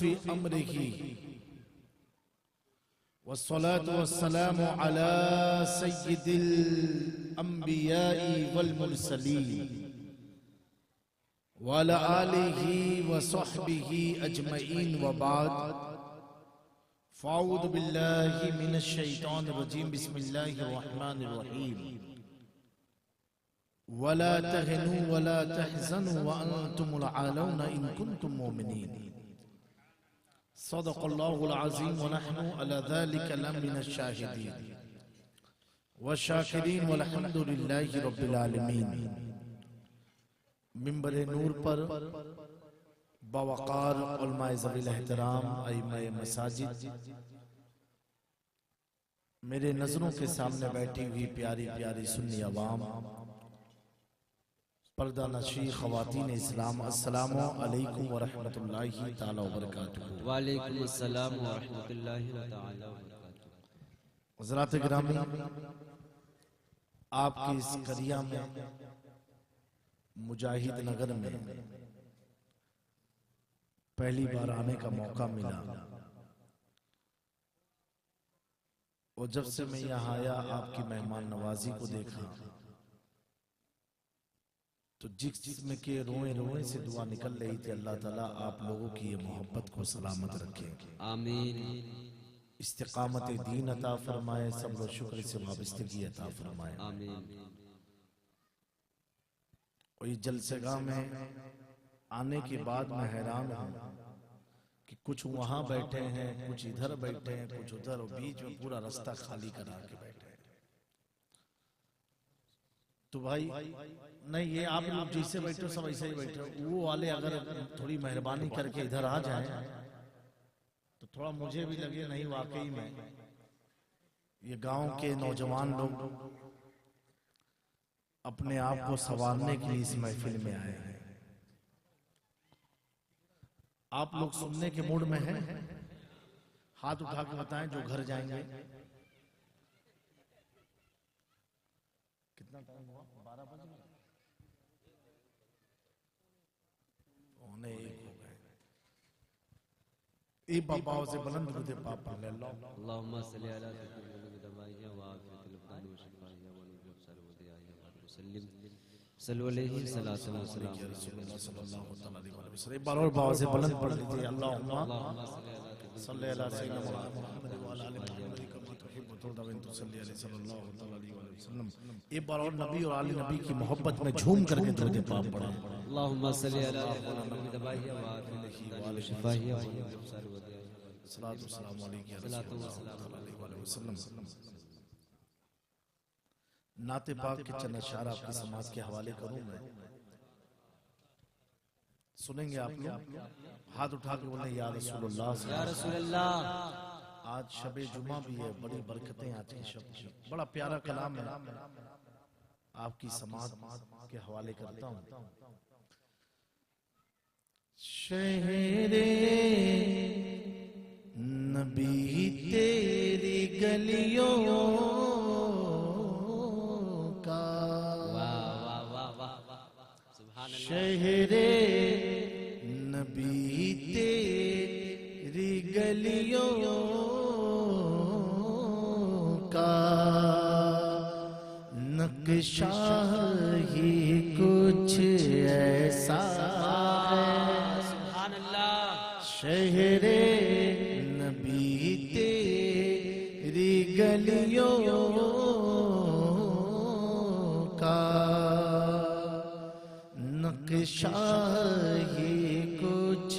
फी अम्रिही वस्सलातु वस्सलामु अला सय्यिदिल अंबियाई वल मुरसलीन व अला आलिहि व सहबिहि अजमईन व बाद फ़अऊज़ु बिल्लाहि मिनश शैतानिर रजीम बिस्मिल्लाहिर रहमानिर रहीम वला तहनु वला तहज़नु व अंतुमुल आलौना इन कुंतुम मोमिनीन सदक़ल्लाहुल अज़ीम व नहनु अला ज़ालिका लमिनश शाहिदीन व शाकिरीन वल्हम्दुलिल्लाहि रब्बिल आलमीन। मिंबर नूर पर बवक़ार उलमाए ज़वील एहतराम अइम्माए मसाजिद, मेरे नजरों के सामने बैठी हुई प्यारी प्यारी सुन्नी अवाम, पर्दा नशी ख़वातीन इस्लाम, अस्सलामु अलैकुम व रहमतुल्लाहि ताला व बरकातुहू। वालेकुम अस्सलाम व रहमतुल्लाहि ताला व बरकातुहू। हज़रात गिरामी, आपकी इस करिया में मुजाहिद नगर में पहली बार आने का मौका मिला और जब से मैं यहाँ आया आपकी मेहमान नवाजी को देखा तो जिसमें के रोए रोए से दुआ निकल रही थी, अल्लाह ताला आप लोगों की ये मोहब्बत को सलामत रखे, आमीन। इस्तिकामत दीन अता फरमाए, सब्र और शुक्र से वाबस्तगी अता फरमाए, आमीन। और ये जलसेगाह में आने के बाद मैं हैरान हूँ कि कुछ वहां बैठे हैं, कुछ इधर बैठे हैं, कुछ उधर, और बीच में पूरा रास्ता खाली करा के बैठे हैं। तो भाई नहीं, ये आप लोग जैसे बैठे हो सब ऐसे ही बैठे हो, वो वाले अगर थोड़ी मेहरबानी करके इधर आ जाएं तो थोड़ा मुझे भी लगे नहीं वाकई में ये गांव के नौजवान लोग अपने आप को संवारने के लिए इस महफिल में आए हैं। आप लोग सुनने के मूड में हैं? हाथ उठा के बताएं जो घर जाएंगे। कितना टाइम हुआ? 12 बज गए, पौने 1 हो गए। ए बाबाओं से बुलंद रुदे पाप ले लो। अल्लाहुम्मा सल्ली अला सय्यिदिना दवाइया व आफियतिल अब्दान व शिफाइया व नूर सरवदिया व सल्लिम सल्लु अलैहि सल्लल्लाहु अलैहि वसल्लम। एक बार और बाबा से बुलंद पढ़ लीजिए, अल्लाहुम्मा सल्ली अला सय्यिदिना मुहम्मद व अला आलि मुहम्मद कमा तुहिब्बु तुरदा व तुसल्ली अलैहि सल्लल्लाहु अलैहि वसल्लम। एक बार और नबी और आली नबी की मोहब्बत में झूम करके दुरूद पाक पढ़ें। अल्लाहुम्मा सल्ली अला सय्यिदिना दवाइया व आफियतिल शिफाइया व नूर सरवदिया सलातु वस्सलामु अलैहि वसल्लम। नाते पाक के चंद अशआर आपके समाज के हवाले करूं मैं, सुनेंगे आप लोग? हाथ उठा के बोले या रसूलुल्लाह, या रसूलल्लाह। आज शबे जुमा भी है, बड़ी बरकतें आज की शब की, बड़ा प्यारा कलाम है, आपकी समाज के हवाले करता हूं। शहरे नबी तेरी गलियों का, शहरे नबी तेरी गलियों का नक्शा ही कुछ ऐसा है, सुभान अल्लाह। शहरे नबी तेरी गलियों का नक्शा ही कुछ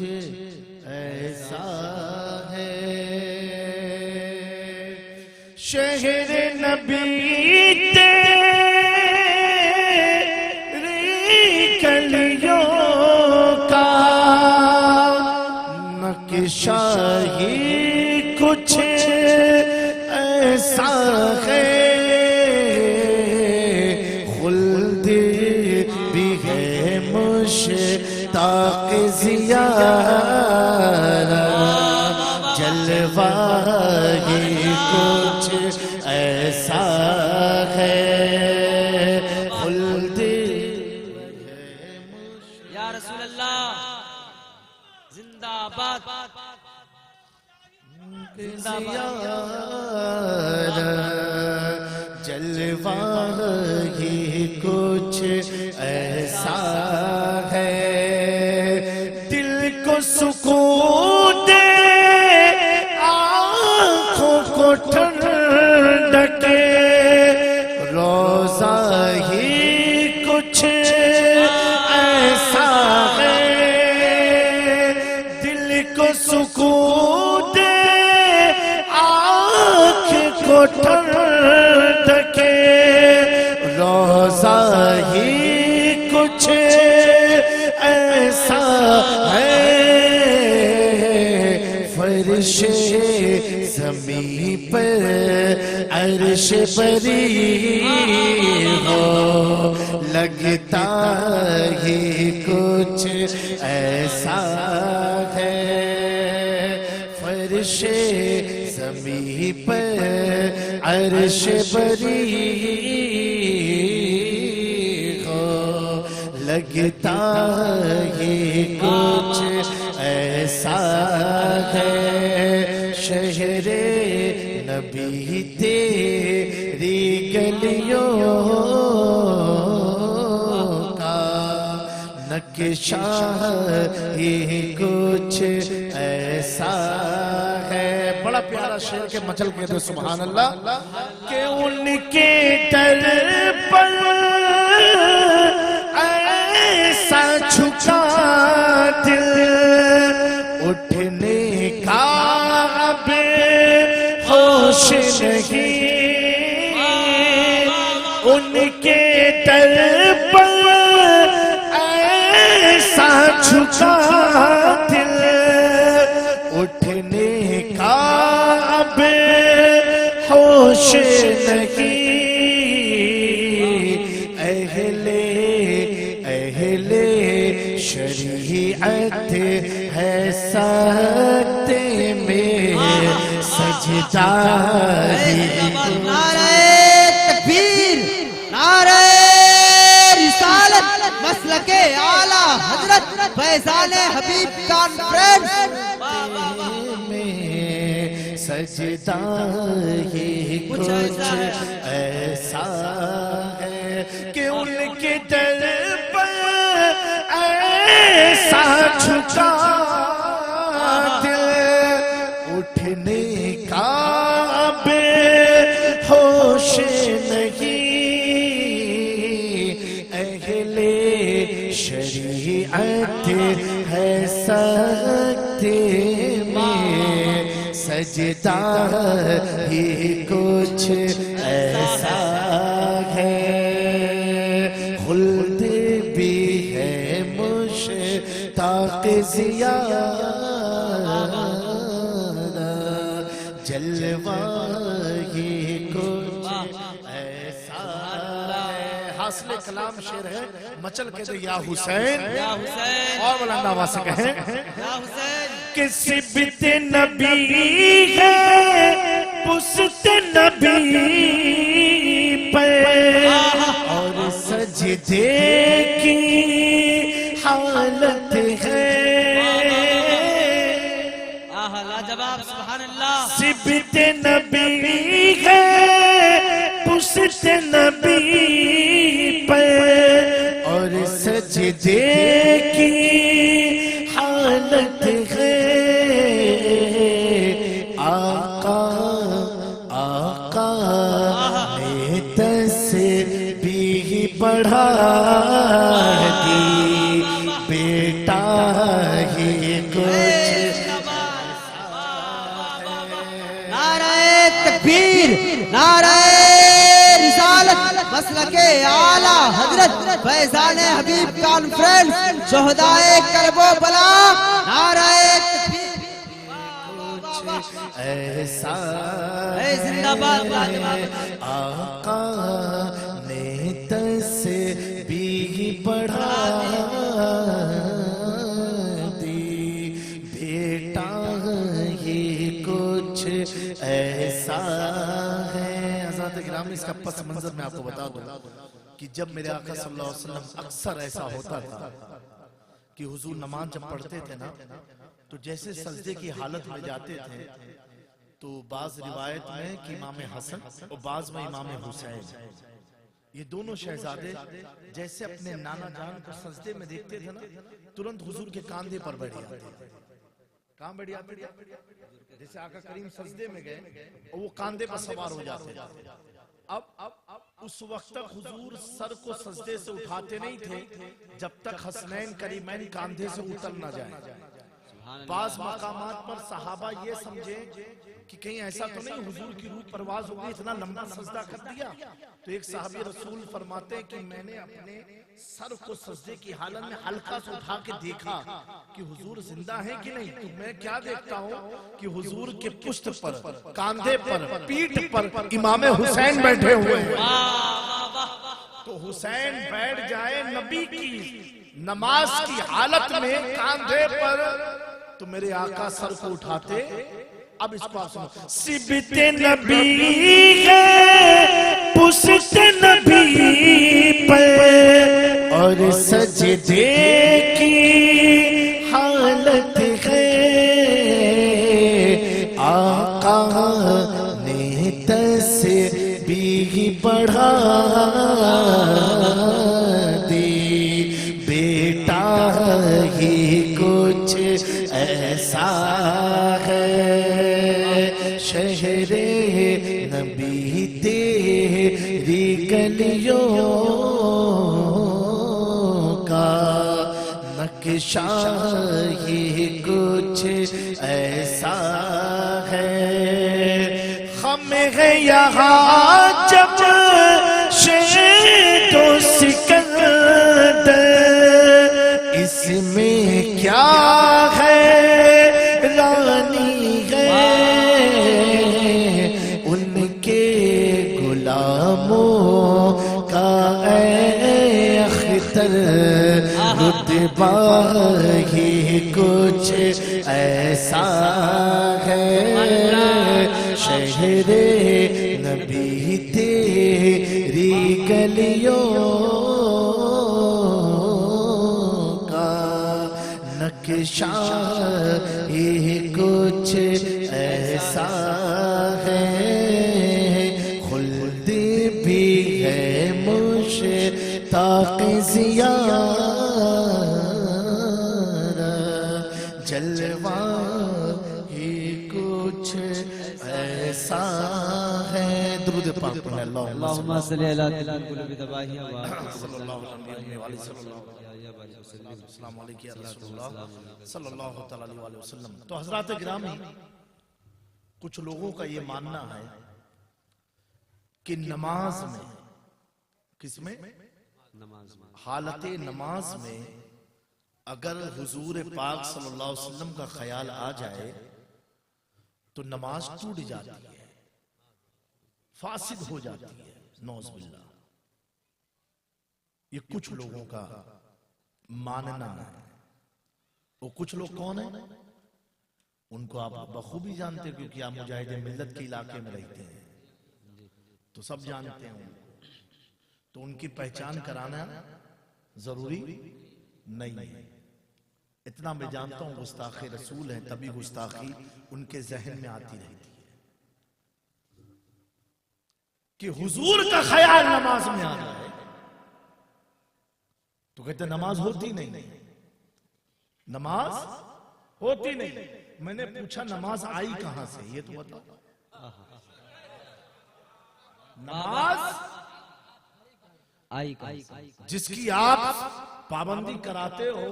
ऐसा है, शहर नबी तेरी गलियों का नक्शा ही कुछ ऐसा है, खुल्द भी है मुश्ताक ज़ियारा, जलवा ही कुछ ऐसा है, खुल्द या रसूल अल्लाह जिंदाबाद। जलवा ही कुछ ऐसा है, दिल को सुकून दे, आँखों को ठंडके, रोजा ही कुछ ऐसा है, दिल को सुकून दे, को ठंडके, रोजा ही कुछ ऐसा है, फर्शे ज़मीं पर अर्श बरी हो, लगता ही कुछ ऐसा है, फर्शे ज़मीं पर अर्श बरी हो, लगता ही कुछ ऐसा है, शहरे नबी तेरी गलियों का नक्शा ही कुछ ऐसा है। बड़ा प्यारा शेर के मचल के दो सुभान अल्लाह के उनके दर पर ऐसा झुका दिल, उठने का अब होश नहीं, उनके दर पर ऐसा झुका दिल, उठने का अब होश नहीं, अहले शरीअत है सकते में सजदा ही। नारे तकबीर, नारे रिसालत, मसलके आला हजरत फैजान हबीब कॉन्फ्रेंस में सजदा ही कुछ ऐसा है कि उनके दर पर ऐसा झुका दिल, उठने का बेहोश नहीं, अहले शरीअत है सकते में सजदा ही कुछ ऐसा है, खुल्द भी है मुश्ताक़ ज़ियादा, जलवा ही कुछ ऐसा है। हासिल कलाम शेर है, मचल के दो या हुसैन, और बुलंद आवाज़ से कहें कि सिबत नबी है पुस्त नबी पर, और सजदे की हालत है, लाजवाब सुभान अल्लाह। सिबत नबी है पुस्त नबी पर, और सजदे की हालत है, आका आका ने तस्बीह बढ़ा दी, बेटा ही कुछ नारे तकबीर, नारे रिसालत, मसलके आला हजरत फैजान हबीब कॉन्फ्रेंस शोहदाए करबो बला, नारे तकबीर ऐसा जिंदाबाद। आका ने तस्बीह बढ़ा दी, बेटा ही कुछ ऐसा है। हज़रात गिरामी, इसका पस मंजर मैं आपको बता दूं कि जब मेरे आका सल्लल्लाहु अलैहि वसल्लम अक्सर ऐसा होता था कि हुजूर नमाज जब पढ़ते थे ना, तो जैसे सजदे की हालत में जाते थे तो बाज रिवायत में कि इमाम हसन और बाज में इमाम हुसैन, ये दोनों शहजादे जैसे अपने नाना जान को सजदे में देखते थे ना, तुरंत हुजूर के कांधे पर बैठ जाते थे। कहां बैठ जाते थे? जैसे आका करीम सजदे में गए और वो कांधे पर सवार हो जाते थे। अब उस वक्त तक हुजूर सर को सजदे से उठाते नहीं थे जब तक हसनैन करीमैन कांधे से उतर ना जाए। बाज मकामात पर सहाबा ये समझे कि कहीं ऐसा तो नहीं हुजूर की रूह परवाज हो गई, इतना लंबा सजदा कर दिया। तो एक साहबी रसूल फरमाते हैं कि मैंने अपने सर को सजदे की हालत में हल्का से उठा के देखा कि हुजूर जिंदा है कि नहीं। तो मैं क्या देखता हूँ कि हुजूर के पुष्ट पर, कांधे पर, पीठ पर इमाम हुसैन बैठे हुए हैं। तो हुसैन बैठ जाए नबी की नमाज की हालत में कांधे पर, तो मेरे आका सर को उठाते। अब इसको आप सुनो। सिबते नबी है पुष्ट नबी पर और सजदे की हालत है, आका ने तस्बीह बढ़ा दी, बेटा ही कुछ ऐसा है, शहरे नबी तेरी गलियों का नक्शा ही कुछ ऐसा है। हम है यहाँ जब शेदो सिकंदर, इसमें क्या है रानी है, उनके गुलामों का अख्तर रुतबा ही कुछ ऐसा है, शहरे नबी तेरी गलियों का नक्शा ही कुछ ऐसा है, खुल्द भी है मुश्ताक़ ज़ियारा, जलवा ही कुछ ऐसा है। दुरूद पाक पढ़ें। अल्लाहुम्मा सल्ली अला कुल्लि तबाहिया व सल्लल्लाहु अलैहि वसल्लम। तो हजरात गिरामी, कुछ लोगों का ये मानना है कि नमाज में, किसमें? हालत नमाज में अगर हुजूर पाक सल्लल्लाहु अलैहि वसल्लम का ख्याल आ जाए तो नमाज टूट जाती है, फासिद हो जाती है, नौज़ बिल्लाह। ये कुछ लोगों का मानना है। वो कुछ लोग कौन है? उनको आप बखूबी जानते हैं, क्योंकि आप मुजाहिदे मिल्लत के इलाके में रहते हैं, तो सब जानते हैं उनको। तो उनकी पहचान कराना जरूरी नहीं है। इतना मैं जानता हूं गुस्ताखी रसूल है, तभी गुस्ताखी उनके जहन में आती रहती है कि हुजूर का ख्याल नमाज में आ जाए तो कहते नमाज होती नहीं, नमाज होती नहीं। मैंने पूछा नमाज आई कहां से, ये तो बताओ। नमाज आई जिसकी आप पाबंदी कराते हो,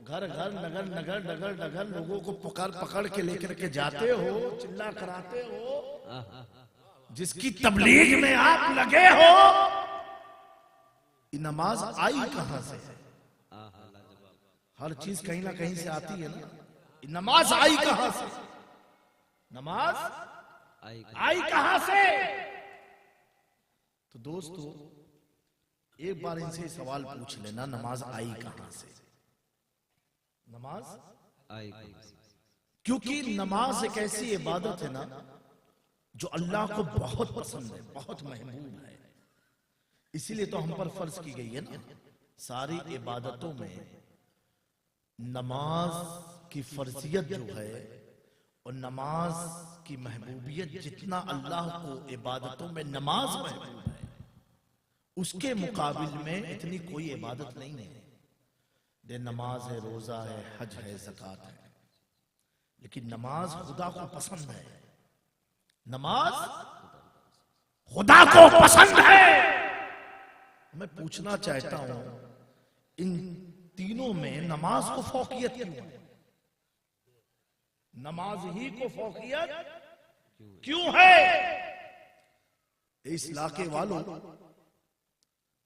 घर घर नगर नगर नगर नगर लोगों को पकड़ पकड़ के लेकर के जाते हो, चिल्ला कराते हो, जिसकी तबलीग में आप लगे हो, ये नमाज आई कहां से? हर चीज कहीं ना कहीं से आती है ना। ये नमाज आई कहां से? नमाज आई कहां से? तो दोस्तों एक बार इनसे सवाल पूछ लेना, नमाज आई कहां से? नमाज आई, क्योंकि नमाज एक ऐसी इबादत है ना जो अल्लाह को बहुत पसंद है, बहुत महबूब है। इसीलिए तो हम पर फर्ज की गई है ना। सारी इबादतों में नमाज की फर्जियत जो है और नमाज की महबूबियत जितना अल्लाह को इबादतों में नमाज महबूब है, उसके मुकाबिल में इतनी कोई इबादत नहीं है। दे नमाज है, रोजा है, हज है, ज़कात है, लेकिन नमाज खुदा को पसंद है। नमाज खुदा को पसंद है। मैं पूछना चाहता हूं, इन तीनों में नमाज को फौकियत क्यों है? नमाज ही को फौकियत क्यों है? इस इलाके वालों,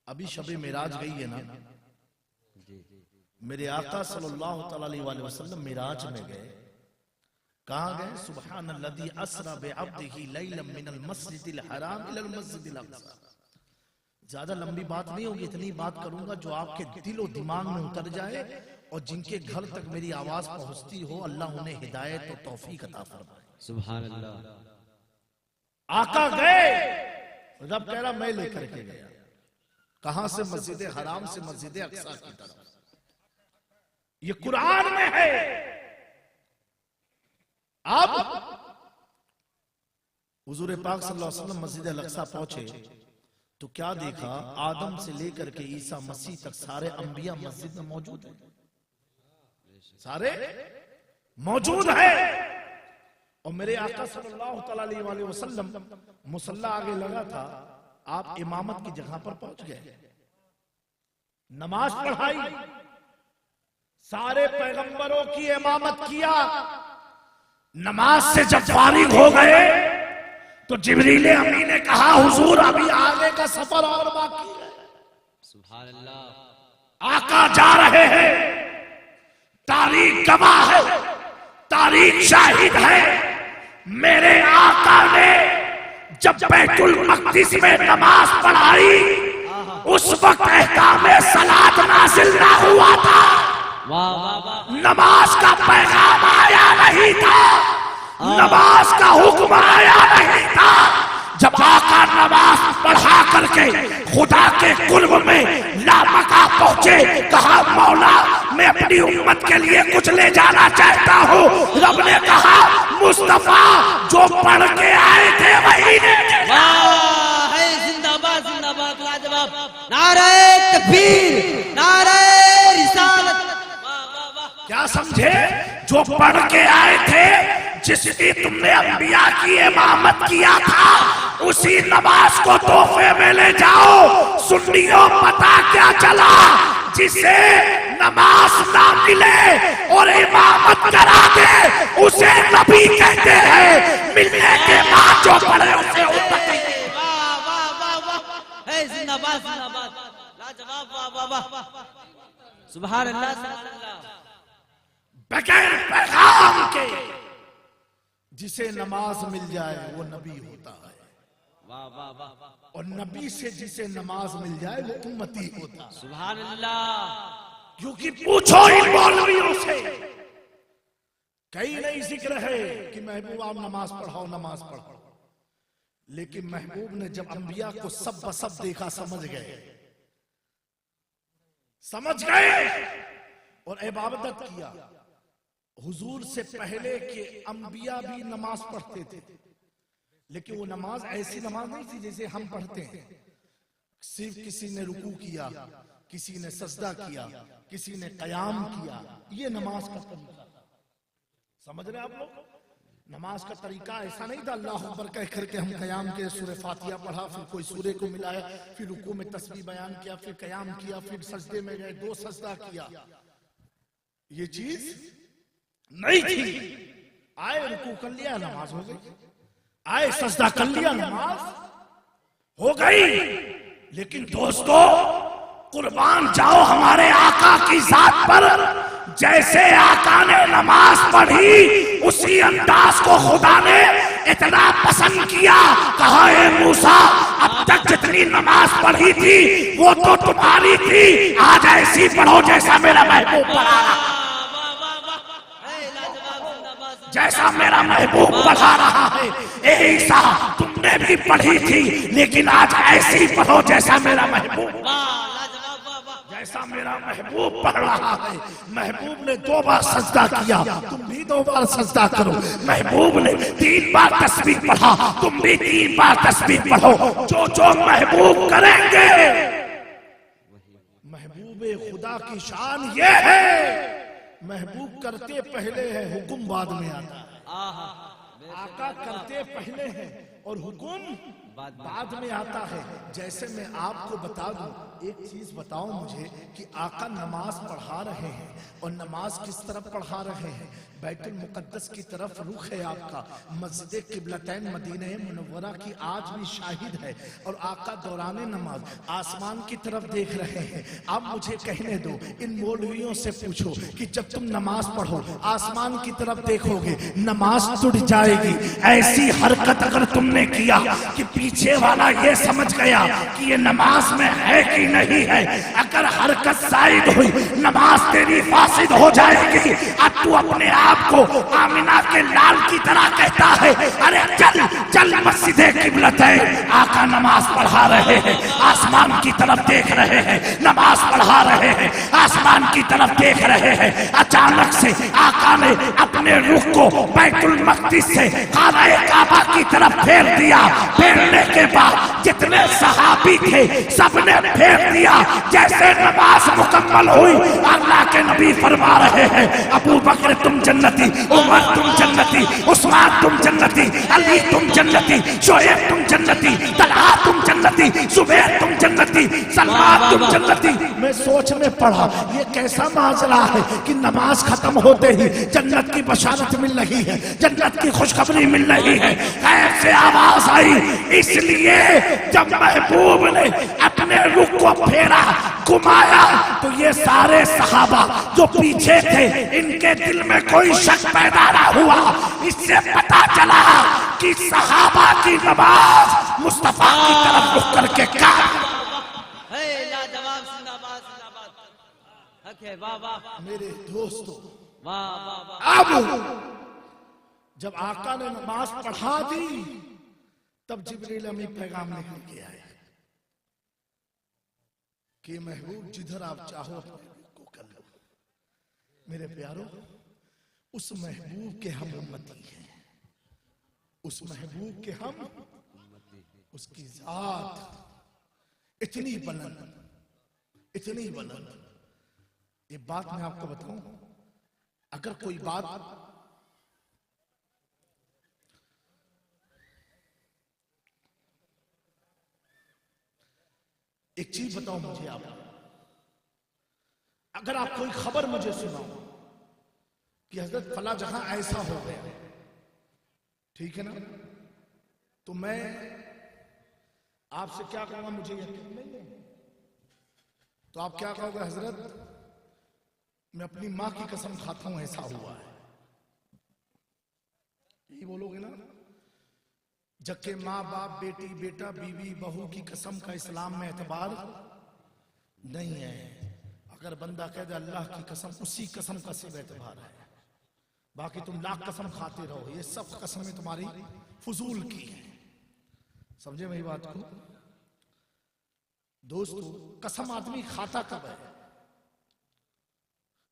अभी शबे मिराज गई है ना, मेरे आका सल्लल्लाहु अलैहि वसल्लम मिराज में गए। कहां गए? सुब्हानल्लज़ी अस्रा बिअब्दिही लैलन मिनल मस्जिदिल हराम इलल मस्जिदिल अक़सा। ज्यादा लंबी बात नहीं होगी, इतनी बात करूंगा जो आपके दिल और दिमाग में उतर जाए, और जिनके घर तक मेरी आवाज पहुंचती हो, अल्लाह उन्हें हिदायत और तौफीक अता फरमाए। सुभान अल्लाह। आका गए, रब कह रहा मैं लेकर के गया। कहां से? मस्जिद हराम से मस्जिद अक़सा की तरफ। ये कुरान में है। अब हुजूर पाक सल्लल्लाहु अलैहि वसल्लम मस्जिद अल-अक़सा पहुंचे तो क्या देखा? आदम से लेकर के ईसा मसीह तक सारे अंबिया मस्जिद में मौजूद हैं, सारे मौजूद है। और मेरे आका सल्लल्लाहु अलैहि वसल्लम मुसल्ला आगे लगा था, आप इमामत की जगह पर पहुंच गए, नमाज पढ़ाई, सारे पैगंबरों की इमामत किया। नमाज से जब फारिग हो गए तो जिब्रील अमीन ने कहा, हुजूर अभी आगे का सफर और बाकी है। सुभान अल्लाह। आका जा रहे हैं, तारीख गवाह है, तारीख शाहिद है। मेरे आका ने जब बैतुल मक़दिस में नमाज पढ़ाई, उस वक्त अहकाम सलात नाज़िल ना हुआ था। वाह वाह वाह। नमाज का पैगाम आया नहीं था, नमाज का हुक्म आया नहीं था। जब आका नमाज पढ़ा करके खुदा के कुर्ब में लामका पहुंचे, कहा मौला मैं अपनी उम्मत के लिए कुछ ले जाना चाहता हूँ। रब ने कहा, मुस्तफा जो पढ़ के आए थे वही ले जा। जिंदाबाद जिंदाबाद, लाजवाब। नारे तकबीर, नारे रिसालत। क्या समझे? जो पढ़ के आए थे, जिसकी तुमने अंबिया की इमामत किया था, उसी नमाज को तोहफे में ले जाओ। सुन्नियों पता क्या चला? जिसे नमाज ना मिले और इमामत करा दे, उसे नबी कहते हैं। मिलने के बाद जो पढ़े उसे उम्मती। वाह वाह वाह वाह। है जिंदाबाद जिंदाबाद, लाजवाब। वाह वाह वाह। सुभान अल्लाह सुभान अल्लाह। बगैर पैगाम के जिसे नमाज मिल जाए वो नबी होता है। वाह वाह वाह। और नबी से जिसे नमाज मिल जाए वो उम्मती होता है। सुभान अल्लाह। क्योंकि पूछो इन मौलवियों से, कहीं नहीं जिक्र है कि महबूब आप नमाज पढ़ाओ, नमाज पढ़ाओ। लेकिन महबूब ने जब अंबिया को सब बसब देखा, समझ गए और इबादत किया। हुजूर से पहले के अंबिया भी नमाज पढ़ते थे, लेकिन वो नमाज ऐसी नमाज नहीं थी जैसे हम पढ़ते हैं। सिर्फ किसी ने रुकू किया, किसी ने सजदा किया, किसी ने कयाम किया। ये नमाज का तरीका था। समझ रहे आप लोग? नमाज का तरीका ऐसा नहीं था अल्लाह अकबर कह करके हम कयाम के, सूरह फातिहा पढ़ा, फिर कोई सूरह को मिलाया, फिर रुकू में तस्बीह बयान किया, फिर कयाम किया, फिर सजदे में गए, 2 सजदा किया। ये चीज नहीं थी। आए रुकू कर लिया, नमाज हो गई। आए सजदा कर लिया, नमाज हो गई। लेकिन दोस्तों, कुर्बान जाओ हमारे आका की जात पर। जैसे आका ने नमाज पढ़ी, उसी अंदाज को खुदा ने इतना पसंद किया, कहा ए मूसा अब तक जितनी नमाज पढ़ी थी वो तो तुम्हारी थी, आज ऐसी पढ़ो जैसा मेरा महबूब पढ़ा रहा, जैसा मेरा महबूब पढ़ा रहा है। ए ईसा तुमने भी पढ़ी थी, लेकिन आज ऐसी पढ़ो जैसा मेरा महबूब, जैसा मेरा महबूब पढ़ रहा है, महबूब ने 2 बार सजदा किया, तुम भी 2 बार सजदा करो। महबूब ने 3 बार तस्बीह पढ़ा, तुम भी 3 बार तस्बीह पढ़ो। जो महबूब करेंगे, महबूबे खुदा की शान ये है, महबूब करते पहले है, हुक्म बाद में आता है। आका करते पहले है और हुक्म बाद में आता है। जैसे मैं आपको बता दूं, एक चीज बताओ मुझे कि आका नमाज पढ़ा रहे हैं और नमाज किस तरफ पढ़ा रहे हैं? बैतुल मुकद्दस की तरफ रुख है आपका। मस्जिद किबलतैन मदीना मुनव्वरा की आज भी शाहिद है और आका दौराने नमाज आसमान की तरफ देख रहे हैं। अब मुझे कहने दो, इन मौलवियों से पूछो कि जब तुम नमाज पढ़ो आसमान की तरफ देखोगे, नमाज टूट जाएगी। ऐसी हरकत अगर तुमने किया कि पीछे वाला ये समझ गया कि ये नमाज में है कि नहीं है, अगर हरकत जायद हुई नमाज तेरी फासिद हो जाएगी। अब तू अपने आपको आमिना के लाल की तरह कहता है, अरे चल चल मस्जिद किबलतैन, आका नमाज पढ़ा रहे हैं, आसमान की तरफ देख रहे हैं, नमाज पढ़ा रहे हैं, आसमान की तरफ देख रहे हैं। अचानक से आका ने अपने रुख को बैतुल मक़दिस से खाने काबा की तरफ फेर दिया। फेरने के बाद जितने सहाबी थे सबने फेर दिया। जैसे नमाज मुकम्मल हुई, अल्लाह के नबी फरमा रहे हैं, अबू बकर तुम जन्नती, उमर तुम जन्नती, उस्मान तुम जन्नती, अली तुम जन्नती, शोएब तुम जन्नती, तलहा तुम जन्नती, जुबैर तुम जन्नती, सलमान तुम जन्नती। मैं सोच में पड़ा ये कैसा माजरा है कि नमाज खत्म होते ही जन्नत की बशारत मिल रही है, जन्नत की खुशखबरी मिल रही है। ऐसे आवाज आई, इसलिए जब महबूब ने अपने रुख को फेरा, घुमाया, तो ये सारे सहाबा जो पीछे थे इनके दिल में कोई शक पैदा ना हुआ। इससे पता चला कि सहाबा की नमाज मुस्तफा की तरफ रुख करके क्या। लाजवाब, जिंदाबाद जिंदाबाद, हक है, वाह वाह मेरे दोस्तों, वाह वाह वाह। अब जब आका ने नमाज पढ़ा दी तब जिब्रील अमीन पैगाम लेकर के आए कि महबूब जिधर आप चाहो अपने को कर लो। मेरे प्यारो, उस महबूब के हम उम्मती हैं, उस महबूब के हम, उसकी जात इतनी बुलंद, इतनी बुलंद। ये बात मैं आपको बताऊं, अगर कोई बात एक चीज बताओ मुझे आप, अगर आप कोई खबर मुझे सुनाओ कि हजरत फला जहां ऐसा हो गया, ठीक है ना, तो मैं आपसे क्या कहूंगा, मुझे यकीन नहीं है, तो आप क्या कहोगे? हजरत मैं अपनी मां की कसम खाता हूं ऐसा हुआ है, यही बोलोगे ना? जबकि माँ बाप, बेटी बेटा, बीवी बहू की कसम का इस्लाम में एतबार नहीं है। अगर बंदा कह दे अल्लाह की कसम, उसी कसम का सिर्फ एतबार है, बाकी तुम लाख कसम खाते रहो, ये सब कसमें तुम्हारी फजूल की है। समझे मेरी बात को दोस्तों? कसम आदमी खाता कब है?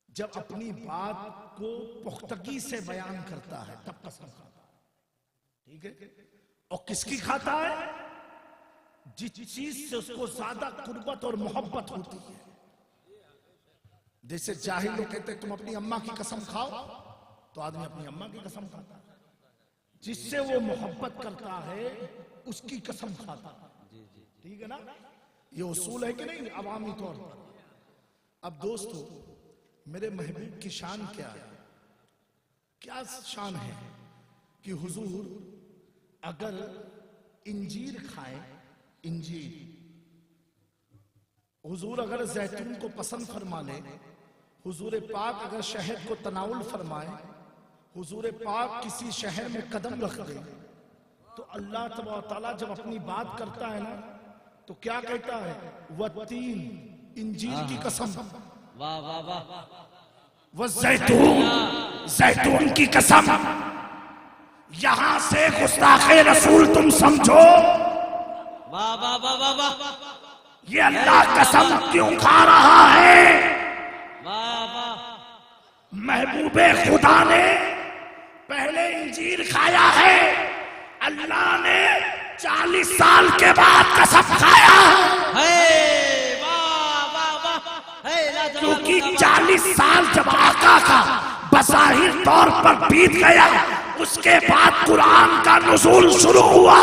जब अपनी बात को पुख्तगी से बयान करता है तब कसम खाता है, ठीक है? और किसकी खाता है? जिस चीज से उसको ज्यादा कुर्बत और मोहब्बत होती है। जैसे जाहिल लोग कहते हैं तुम अपनी अम्मा की कसम खाओ, तो आदमी अपनी अम्मा की कसम खाता है। जिससे वो मोहब्बत करता है उसकी कसम खाता है, ठीक है ना? ये उसूल है कि नहीं अवामी तौर पर? अब दोस्तों, मेरे महबूब की शान क्या है? क्या शान है कि हुजूर अगर इंजीर खाए, इंजीर, हुजूर अगर जैतून को पसंद फरमा ले, हुजूर पाक अगर शहद को तनाउल फरमाए, हुजूर पाक किसी शहर में कदम रख दे, तो अल्लाह तबारक तआला जब अपनी बात करता है ना, तो क्या कहता है? वत्तीन, इंजीर की कसम, वाह वाह वाह, वह जैतून, जैतून की कसम। यहां से गुस्ताखे रसूल तुम समझो, वाह वाह वाह वाह वाह, ये अल्लाह कसम क्यों खा रहा है? वाह वाह महबूबे खुदा ने पहले इंजीर खाया है, अल्लाह ने 40 साल के बाद कसम खाया है। वाह वाह वाह है लाजवाब क्योंकि जिंदाबाद। 40 साल जब आका का बज़ाहिर तौर पर बीत गया, उसके बाद कुरान का नुज़ूल शुरू हुआ।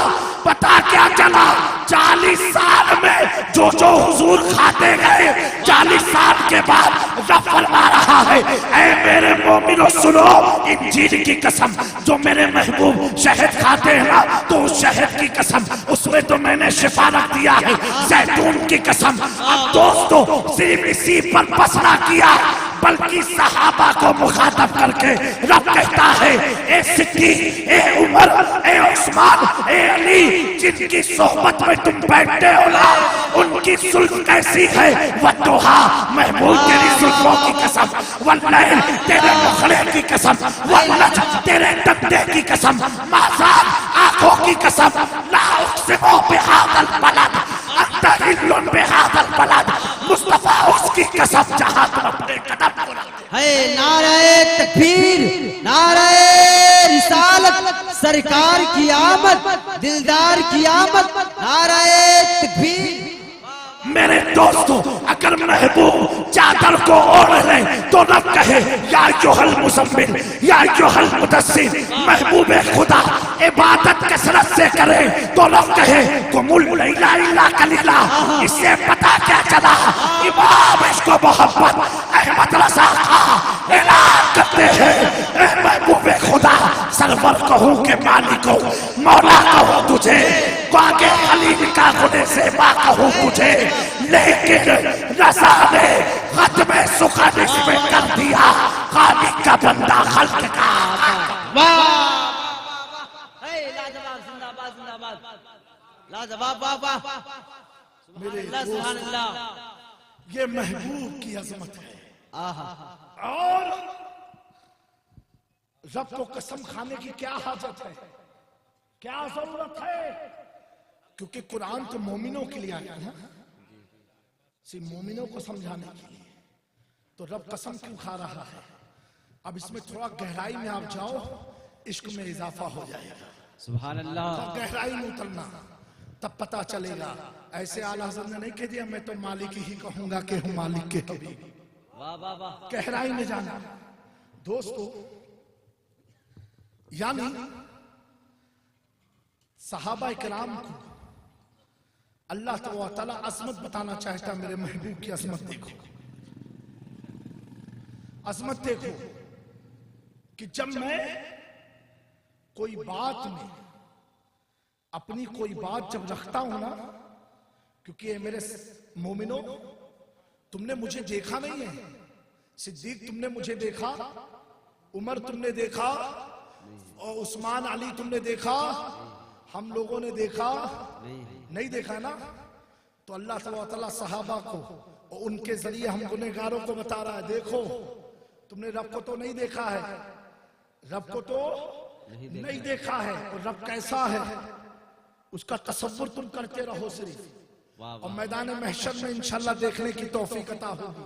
पता क्या चला? 40 साल में जो जो हुजूर खाते गए, 40 साल के बाद रब फरमा रहा है, ऐ मेरे मोमिनो सुनो, इंजीर की कसम, जो मेरे महबूब शहद खाते हैं ना, तो उस शहद की कसम, उसमें तो मैंने शिफा रख दिया है। जैतून की कसम। अब दोस्तों सिर्फ इसी पर बस ना किया, बल्कि सहाबा को मुखातब करके रब कहता है, ए सिद्दीक, ए उमर, ए उस्मान, ए अली, जिनकी सोहबत में तुम बैठते हो ना, उनकी सुल्फ कैसी है? वद्दुहा, महबूब तेरी सुल्फों की कसम, वल्लैल, तेरे मुखड़े की कसम, वल्नजम, तेरे तख्ते की कसम, माज़ान, आंखों की कसम, ला उक़्सिमु बिहाज़ल बलद, अंता हिल्लुन बिहाज़ल बलद, मुस्तफा उसकी कसम जहां तुम अपने कदम को रखते। है नारे तकबीर, नारे रिसालत, सरकार की आमद, दिलदार की आमद, नारे तकबीर। मेरे दोस्तों, अगर महबूब चादर को ओढ़ ले तो रब कहे, या अय्युहल मुज़म्मिल, या अय्युहल मुदस्सिर। महबूब खुदा इबादत कसरत से करे तो रब कहे, कुमुल लैला इल्ला कलीला। इससे पता क्या चला? इमाम इसको मोहब्बत अहमद रज़ा खां ऐलान करते हैं, ए महबूब खुदा, सरवर कहूं के मालिको, मौला कहूं तुझे, आगे खलील का खुदे से बा कहूं तुझे, लेकिन रज़ा ने खत्मे सुखद इसमें कर दिया, खालिक का बंदा खल्क का। वाह है लाजवाब जिंदाबाद जिंदाबाद लाजवाब वाह वाह अल्लाह सुभान अल्लाह। ये महबूब की अजमत है। आहा और रब को कसम खाने की क्या हाजत है, क्या जरूरत है? क्योंकि कुरान तो मोमिनों के लिए आया है, सिर्फ मोमिनों को समझाने के लिए। तो रब कसम क्यों खा रहा है? अब इसमें थोड़ा गहराई में आप जाओ, इश्क में इजाफा हो जाएगा। सुभान अल्लाह। थोड़ा गहराई में उतरना, तब पता चलेगा। ऐसे आला हज़रत ने नहीं कह दिया, मैं तो मालिक ही कहूंगा कि हूं मालिक के कभी। वाह वाह वाह। गहराई में जाना दोस्तों, यानी सहाबा इकराम को अल्लाह तआला अज़मत बताना चाहता। मेरे महबूब की अज़मत देखो, अज़मत देखो कि जब मैं कोई बात में अपनी कोई बात जब रखता हूं ना, क्योंकि ये मेरे मोमिनो, तुमने मुझे देखा नहीं है, सिद्दीक तुमने मुझे देखा, उमर तुमने देखा, और उस्मान अली तुमने देखा, हम लोगों ने देखा नहीं देखा ना? तो अल्लाह तआला सहाबा को और उनके जरिए हम गुनहगारों को बता रहा है, देखो तुमने रब को तो नहीं देखा है, रब को तो नहीं देखा है, और रब कैसा है उसका तसव्वुर तुम करते रहो सिर्फ, और मैदान महशर में इंशाल्लाह देखने की तौफीक अता होगी।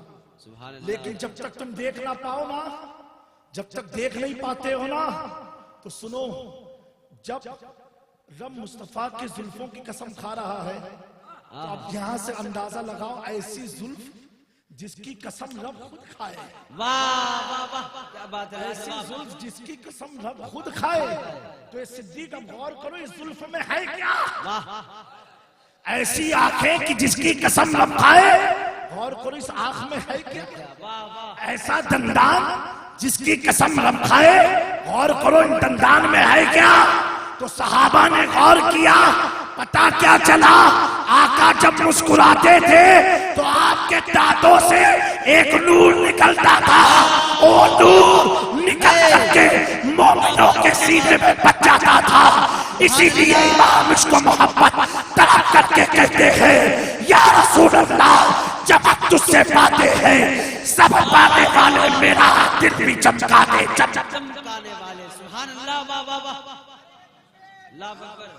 लेकिन जब तक तुम देख ना पाओ ना, जब तक देख नहीं पाते हो ना, तो सुनो, जब रब मुस्तफा के जुल्फों की कसम खा रहा है, तो अब यहां से अंदाजा लगाओ, ऐसी जुल्फ जिसकी कसम रब खुद खाए। वाह वाह वाह क्या बात है। ऐसी जुल्फ जिसकी कसम रब खुद खाए। तो ये सिद्दीक, अब गौर करो, इस जुल्फ में है क्या? ऐसी आंखें कि जिसकी कसम रब खाए, गौर करो इस आंख में है क्या? ऐसा दंदान जिसकी कसम रब खाए, गौर करो इन दंदान में है क्या? तो सहाबा ने गौर किया, पता क्या चला? आका जब मुस्कुराते थे तो आपके दांतों से एक नूर निकलता था, वो नूर निकल करके मोमिनों के सीने में बच जाता था। इसीलिए इमाम इसको मोहब्बत तड़प करके कहते हैं, या रसूल अल्लाह, जब हम तुझसे पाते हैं सब पाने वाले मेरा दिल भी चमका दे, चमकाने वाले। सुभान अल्लाह। वाह वाह वाह अल्लाह अकबर।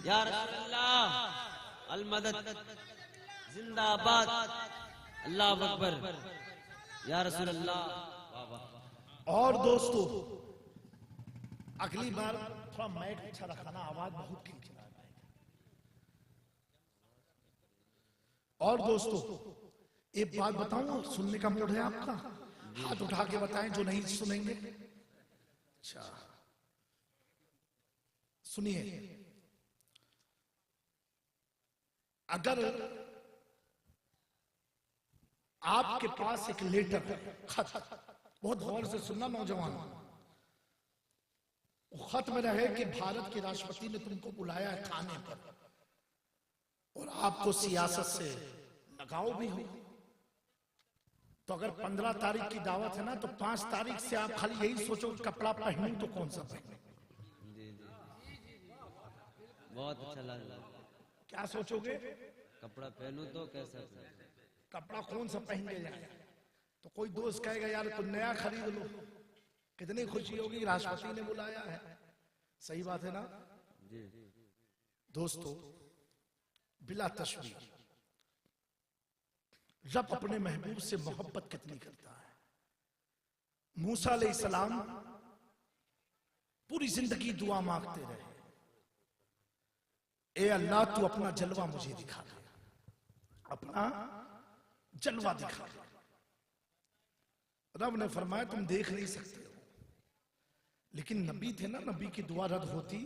या रसूल अल्लाह अल मदद। जिंदाबाद। अल्लाह अकबर या रसूल अल्लाह। वाह वाह। और दोस्तों अगली बार थोड़ा माइक अच्छा रखाना, आवाज बहुत खींच रहा है। और दोस्तों एक बात बताऊं, सुनने का मूड है आपका? हाथ उठा के बताएं जो नहीं सुनेंगे। अच्छा सुनिए, अगर आपके पास एक लेटर है, खत, बहुत गौर से सुनना नौजवान, खत में रहे कि भारत के राष्ट्रपति ने तुमको बुलाया है खाने पर और आपको सियासत से लगाव भी हो, तो अगर 15 तारीख की दावत है ना, तो 5 तारीख से आप खाली यही सोचो कपड़ा पहनूं तो कौन सा पहनूं। बहुत अच्छा लगा। क्या सोचोगे? कपड़ा पहनूं तो कैसा कपड़ा कौन सा पहन के जाए? तो कोई दोस्त कहेगा यार कुछ नया खरीद लो, कितनी खुशी होगी, राष्ट्रपति ने बुलाया है। सही बात है ना दोस्तों? बिला तशबीह रब अपने महबूब से मोहब्बत कितनी करता है। मूसा अलैहिस्सलाम पूरी जिंदगी दुआ मांगते रहे, ए अल्लाह तू अपना जलवा मुझे दिखा दे, अपना जलवा दिखा दे। रब ने फरमाया तुम देख नहीं सकते हो, लेकिन नबी थे ना, नबी की दुआ रद्द होती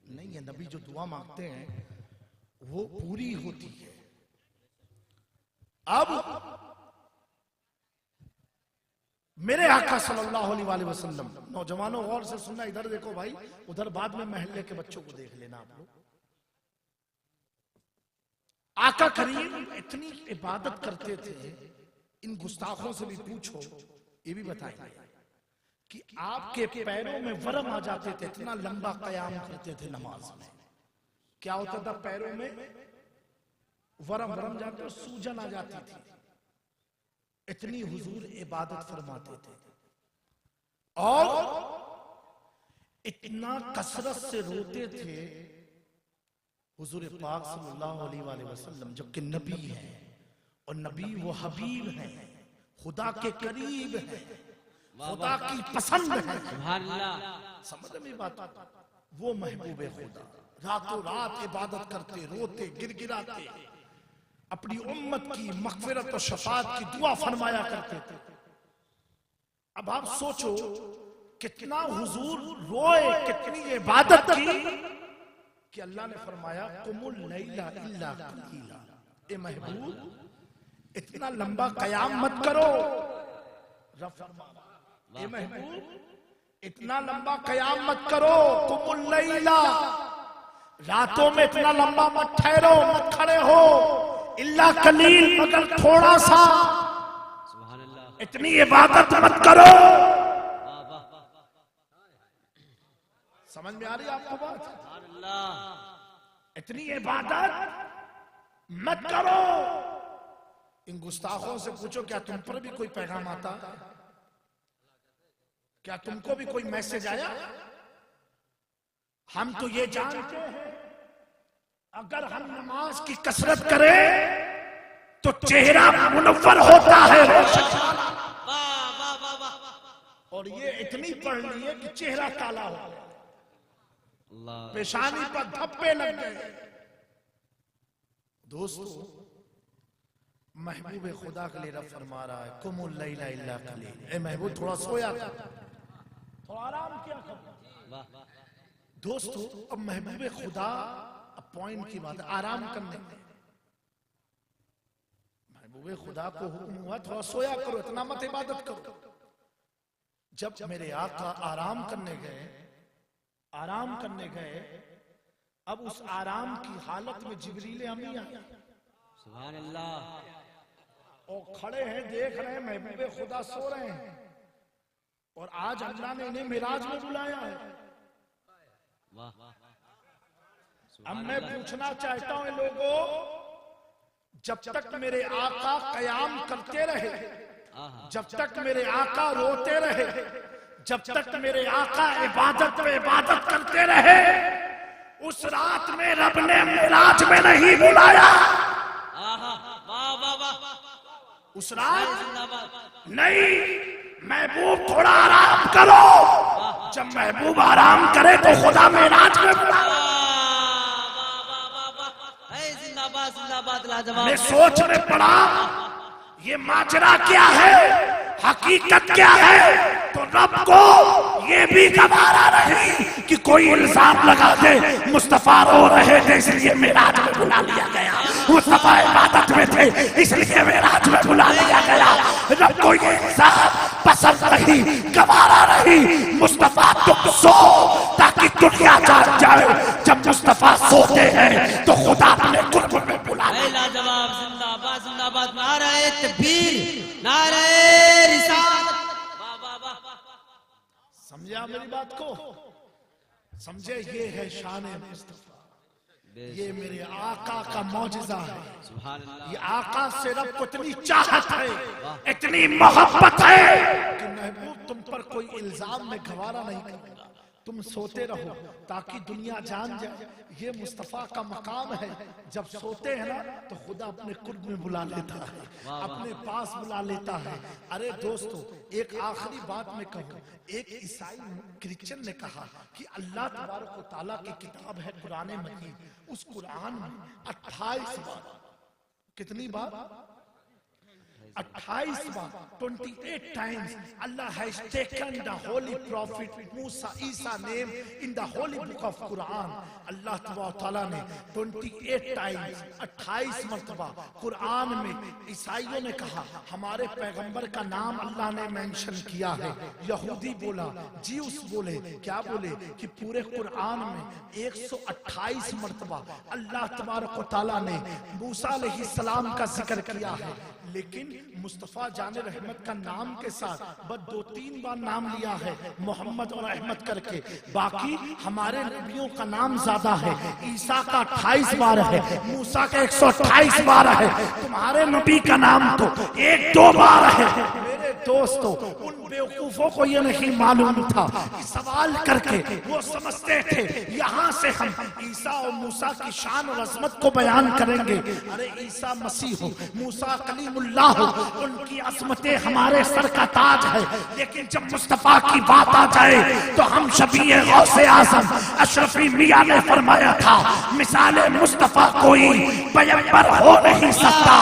नहीं है। नबी जो दुआ मांगते हैं वो पूरी होती है। अब मेरे आका सल्लल्लाहु अलैहि वसल्लम, नौजवानों गौर से सुनना, इधर देखो भाई, उधर बाद में महल्ले के बच्चों को देख लेना आप लोग। आका करीम इतनी इबादत करते थे, इन गुस्ताखों से भी पूछो ये भी बताएंगे कि आपके पैरों में वरम आ जाते थे, इतना लंबा कयाम करते थे नमाज में। क्या होता था पैरों में? वरम जाते, सूजन आ जाती थी, इतनी हुजूर इबादत फरमाते थे। और इतना कसरत से रोते थे हुजूर पाक सल्लल्लाहु अलैहि वसल्लम, जबकि नबी हैं, और नबी वो हबीब हैं, खुदा के करीब हैं, खुदा की पसंद है। समझ में बात? वो महबूब खुदा रातों रात इबादत करते, रोते, गिड़गिड़ाते, अपनी उम्मत की मग़फ़िरत और शफ़ाअत की दुआ फरमाया करते थे। अब आप सोचो कितना हुजूर रोए, कितनी इबादत की कि अल्लाह ने फरमाया कुमुल लैला इल्ला कलीला, ए महबूब इतना लंबा कयाम मत करो। रब फरमाया ए महबूब इतना लंबा कयाम मत करो, कुमुल लैला, रातों में इतना लंबा मत ठहरो, मत खड़े हो, इल्ला कलील, मगर थोड़ा सा, सुभान अल्लाह, इतनी इबादत मत करो। समझ में आ रही है आपको बात? सुभान अल्लाह। इतनी इबादत मत करो। इन गुस्ताखों से पूछो क्या तुम पर भी कोई पैगाम आता? क्या तुमको भी कोई मैसेज आया? हम तो ये जानते हैं अगर हम नमाज की कसरत करें तो चेहरा मुनव्वर होता है, और ये इतनी पढ़ ली है कि चेहरा काला हो गया, पेशानी पर धब्बे लग गए। दोस्तों महबूब खुदा के लिए रब फरमा रहा है कुमुल लैला इल्ला कलील, ए महबूब थोड़ा सोया कर, थोड़ा आराम किया कर। दोस्तों अब महबूब खुदा, पॉइंट की बात है, आराम करने में महबूब खुदा को हुक्म हुआ थोड़ा सोया करो, इतना मत इबादत करो। जब मेरे आका आराम करने गए, अब उस आराम की हालत में जिब्रील अमी आए, सुभान अल्लाह, और खड़े हैं, देख रहे हैं महबूब खुदा सो रहे हैं, और आज अल्लाह ने इन्हें मिराज में बुलाया है। अब मैं पूछना चाहता हूं लोगों, जब तक मेरे आका कयाम करते रहे, जब तक मेरे आका रोते रहे, जब तक मेरे आका इबादत पे इबादत करते रहे, उस रात में रब ने मिराज में नहीं बुलाया। उस रात जिंदाबाद। नहीं, महबूब थोड़ा आराम करो। जब महबूब आराम करे तो खुदा मेराज में बुला। जिंदाबाद जिंदाबाद लाजवाब। मैं सोच में पड़ा ये माजरा क्या है, हकीकत क्या है। तो रब को ये भी गवारा नहीं कि कोई इल्जाम लगा दे मुस्तफा रो रहे थे इसलिए मेराज में बुला लिया गया, मुस्तफा इबादत में थे इसलिए मेराज में बुला लिया गया। रब को ये इल्जाम पसंद नहीं, गवारा नहीं। मुस्तफा तुम सो ताकि दुनिया जान जाए जब मुस्तफा सोते हैं तो खुदा अपने कुर्ब में बुला। लाजवाब जिंदाबाद जिंदाबाद। नारे तकबीर, नारे रिसालत। वाह वाह वाह। समझा मेरी बात को? समझे? ये है शान मुस्तफा, ये मेरे आका का मौजिजा है। सुभान अल्लाह। ये आका से रब को इतनी चाहत है, इतनी मोहब्बत है कि महबूब तुम पर कोई इल्जाम में गवारा नहीं करूंगा। तुम सोते रहो ताकि दुनिया जान जाए ये मुस्तफा का मकाम है। जब सोते हैं ना तो खुदा अपने कुर्ब में बुला लेता है, अपने पास बुला लेता है। अरे दोस्तों, एक आखिरी बात मैं कहूँ। एक ईसाई क्रिश्चियन ने कहा कि अल्लाह तबारक व तआला की किताब है कुरान मजीद, उस कुरान में 28 बार, कितनी बार? 28 बार, 28 times Allah has taken the holy prophet Musa Isa name in the holy book of Quran। अल्लाह ताला ने 28 times 28 मर्तबा कुरान में ईसाइयों ने कहा हमारे पैगंबर का नाम अल्लाह ने मेंशन किया है। यहूदी बोला, जीउस बोले, क्या बोले कि पूरे कुरान में 128 मर्तबा अल्लाह तबारक व तआला ने मूसा अलैहिस्सलाम का जिक्र किया है। लेकिन मुस्तफा जाने रहमत का नाम के साथ बस 2-3 बार नाम लिया है, मोहम्मद और अहमद करके। बाकी हमारे नबियों का नाम ज्यादा है। ईसा का 28 बार है, मूसा का 128 बार है। तुम्हारे नबी का नाम तो 1-2 बार है। मेरे दोस्तों, उन बेवकूफों को ये नहीं मालूम था कि सवाल करके वो समझते थे यहाँ से हम ईसा और मूसा की शान और अजमत को बयान करेंगे। अरे ईसा मसीह हो, मूसा कलीमुल्लाह हो, उनकी अजमतें हमारे सर का ताज है। लेकिन जब मुस्तफा की बात आ जाए तो हम शबीए गौसे आजम अशरफी मियां ने फरमाया था, मिसाले मुस्तफा कोई पैगंबर हो नहीं सकता,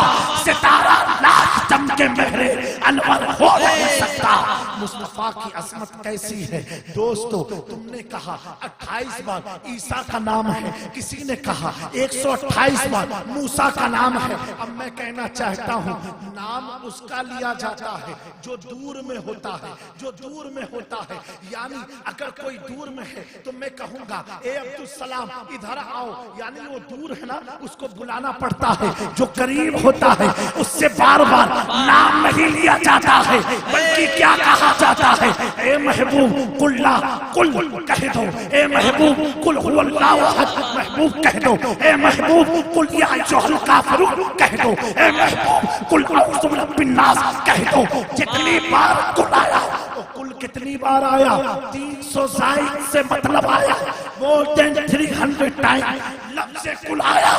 सितारा लाख चमके मेहरे अनवर हो नहीं सकता। मुस्तफा की अजमत कैसी है दोस्तों? तुमने कहा 28 बार ईसा का नाम है, किसी ने कहा 128 बार मूसा का नाम है। अब मैं कहना चाहता हूँ, नाम उसका लिया जाता है जो दूर में होता है, जो दूर में होता है। यानी अगर कोई दूर में है तो मैं कहूंगा ए अब्दुल सलाम इधर आओ, यानी वो दूर है ना, उसको बुलाना पड़ता है। जो करीब होता है उससे बार बार नाम नहीं लिया जाता है, बल्कि क्या कहा जाता है, ए महबूब कुल्ला कुल कह दो, ए महबूब कुल हुवल्लाहु अहद महबूब कह दो, ए महबूब कुल या अय्युहल काफिरून कह दो, ए महबूब कुल अऊज़ु बिरब्बिन नास कह दो। जितनी बार कुल आया, कुल कितनी बार आया? 300 जायद से मतलब आया, मोर देन 300 टाइम लफ्ज़ कुल आया।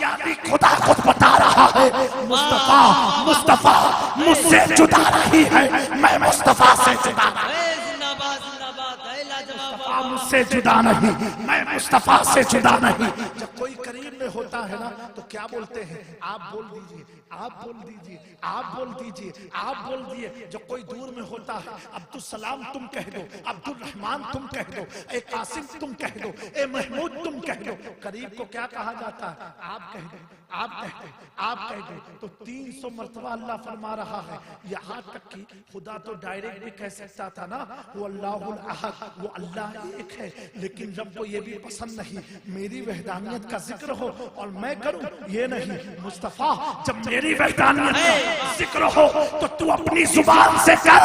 यानी खुदा खुद बता रहा है, मुस्तफा मुस्तफा मुझसे जुदा नहीं है, मैं मुस्तफा से जुदा जिंदाबाद जिंदाबाद। लाजवाब। मुझसे जुदा नहीं, मैं मुस्तफा से जुदा नहीं। जब कोई करीब में होता है ना तो क्या बोलते हैं? आप बोल दीजिए, आप बोल दीजिए, आप बोल दीजिए, आप बोल दिए। जब कोई दूर में होता है, अब्दुल सलाम तुम कह दो, अब्दुल रहमान तुम कह दो, ए कासिम तुम कह दो, ए महमूद तुम कह दो। करीब को क्या कहा जाता है? आप कह दो, आप कह दो, आप कह दो। तो 300 मरतबा अल्लाह फरमा रहा है। यहाँ तक कि खुदा तो डायरेक्ट भी कह सकता था ना, वो अल्लाहुल अहद, वो अल्लाह एक है। लेकिन रब को ये भी पसंद नहीं मेरी वहदानियत का जिक्र हो और मैं करूं, ये नहीं। मुस्तफा जब मेरी वहदानियत का जिक्र हो तो तू अपनी जुबान से कर,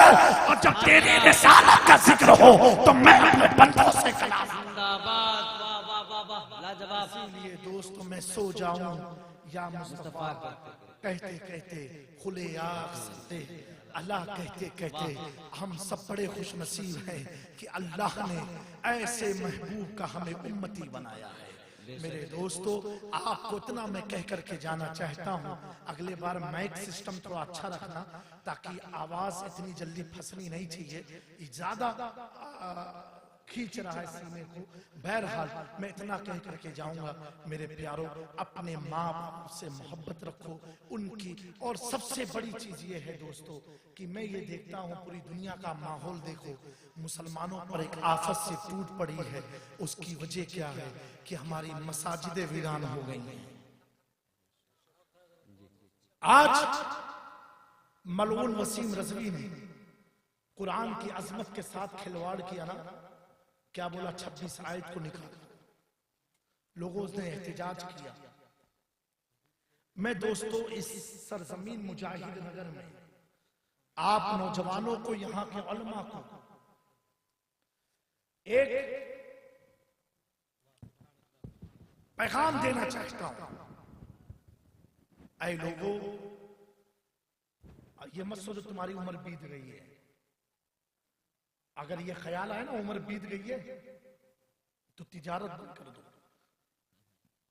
और जब तेरी रिसालत का जिक्र हो तो मैं अपने बंदों से कलाम। जिंदाबाद। वाह वाह वाह वाह। लाजवाब। इसलिए दोस्तों मैं सो जाऊं या मुस्तफा कहते कहते खुले आँख सकते अल्लाह कहते कहते हम सब बड़े खुश नसीब हैं कि अल्लाह ने ऐसे महबूब का हमें उम्मती बनाया है। मेरे दोस्तों, आपको इतना मैं कह करके जाना चाहता हूँ, अगले बार माइक सिस्टम थोड़ा अच्छा रखना, ताकि आवाज इतनी जल्दी फंसनी नहीं चाहिए, ज्यादा खींच रहा है सीने को। बहरहाल मैं इतना कह करके जाऊंगा, मेरे प्यारों, अपने माँ बाप से मोहब्बत रखो उनकी। और सबसे बड़ी चीज ये है दोस्तों कि मैं ये देखता हूँ पूरी दुनिया का माहौल देखो, मुसलमानों पर एक आफत से टूट पड़ी है। उसकी वजह क्या है कि हमारी मसाजिदें वीरान हो गई हैं। आज मलऊन वसीम रजवी ने कुरान की अजमत के साथ खिलवाड़ किया ना, क्या बोला, 26 आयत को निकाला, लोगों ने एहतिजाज किया। मैं दोस्तों इस सरजमीन मुजाहिद नगर में आप नौजवानों को, यहां के उलमा को एक पैगाम देना चाहता हूं। ऐ लोगों, ये मत सोचो तुम्हारी उम्र बीत गई है। अगर ये ख्याल आए ना उम्र बीत गई है तो तिजारत बंद कर दो।